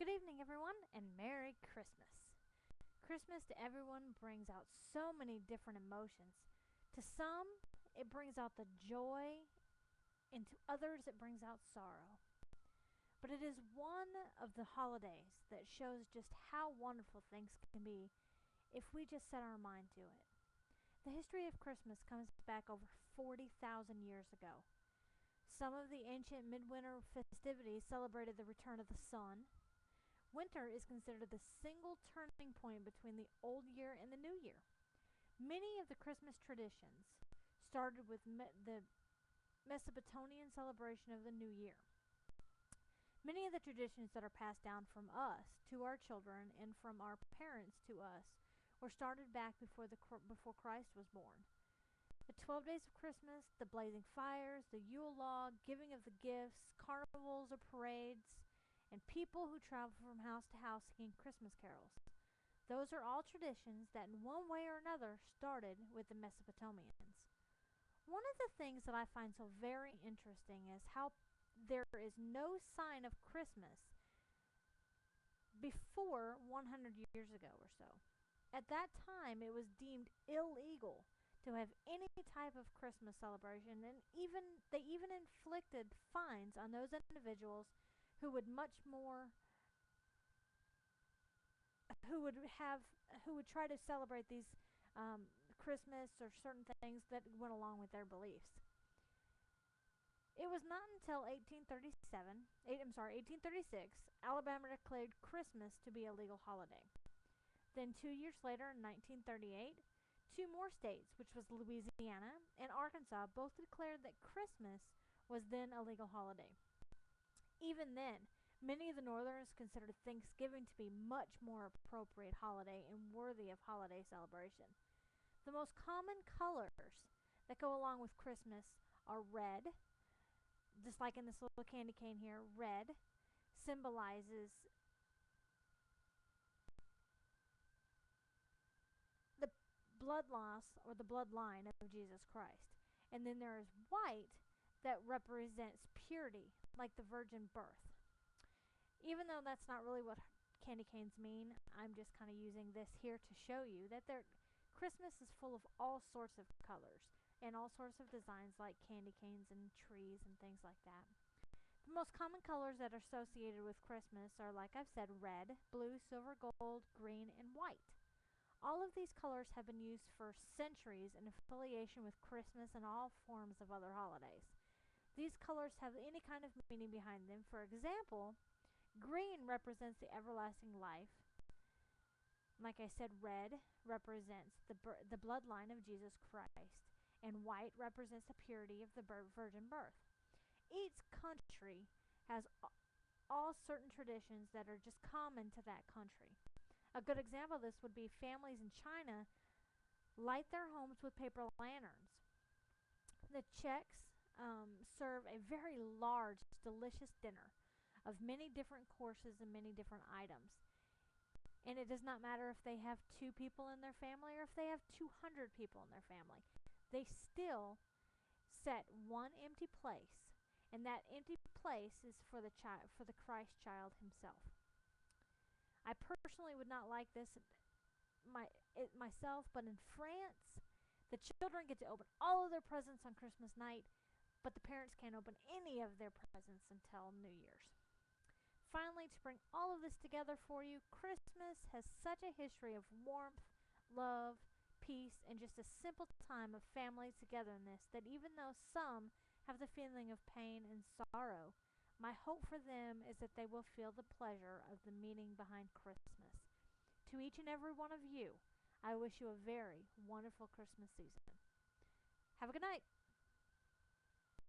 Good evening, everyone, and Merry Christmas. Christmas to everyone brings out so many different emotions. To some, it brings out the joy, and to others, it brings out sorrow. But it is one of the holidays that shows just how wonderful things can be if we just set our mind to it. The history of Christmas comes back over 40,000 years ago. Some of the ancient midwinter festivities celebrated the return of the sun. Winter is considered the single turning point between the old year and the new year. Many of the Christmas traditions started with the Mesopotamian celebration of the new year. Many of the traditions that are passed down from us to our children and from our parents to us were started back before Christ was born. The 12 days of Christmas, the blazing fires, the Yule log, giving of the gifts, carnivals or parades, and people who travel from house to house singing Christmas carols. Those are all traditions that in one way or another started with the Mesopotamians. One of the things that I find so very interesting is how there is no sign of Christmas before 100 years ago or so. At that time, it was deemed illegal to have any type of Christmas celebration, and they even inflicted fines on those individuals who would try to celebrate these Christmas or certain things that went along with their beliefs. It was not until 1836, Alabama declared Christmas to be a legal holiday. Then 2 years later, in 1938, two more states, which was Louisiana and Arkansas, both declared that Christmas was then a legal holiday. Even then, many of the Northerners considered Thanksgiving to be much more appropriate holiday and worthy of holiday celebration. The most common colors that go along with Christmas are red, just like in this little candy cane here. Red symbolizes the blood loss or the bloodline of Jesus Christ. And then there is white that represents purity, like the virgin birth. Even though that's not really what candy canes mean, I'm just kind of using this here to show you that Christmas is full of all sorts of colors and all sorts of designs like candy canes and trees and things like that. The most common colors that are associated with Christmas are, like I've said, red, blue, silver, gold, green, and white. All of these colors have been used for centuries in affiliation with Christmas and all forms of other holidays. These colors have any kind of meaning behind them. For example, green represents the everlasting life. Like I said, red represents the bloodline of Jesus Christ, and white represents the purity of the virgin birth. Each country has all certain traditions that are just common to that country. A good example of this would be families in China light their homes with paper lanterns. The Czechs serve a very large, delicious dinner of many different courses and many different items. And it does not matter if they have 2 people in their family or if they have 200 people in their family. They still set one empty place, and that empty place is for the Christ child himself. I personally would not like this myself, but in France, the children get to open all of their presents on Christmas night, but the parents can't open any of their presents until New Year's. Finally, to bring all of this together for you, Christmas has such a history of warmth, love, peace, and just a simple time of family togetherness that even though some have the feeling of pain and sorrow, my hope for them is that they will feel the pleasure of the meaning behind Christmas. To each and every one of you, I wish you a very wonderful Christmas season. Have a good night.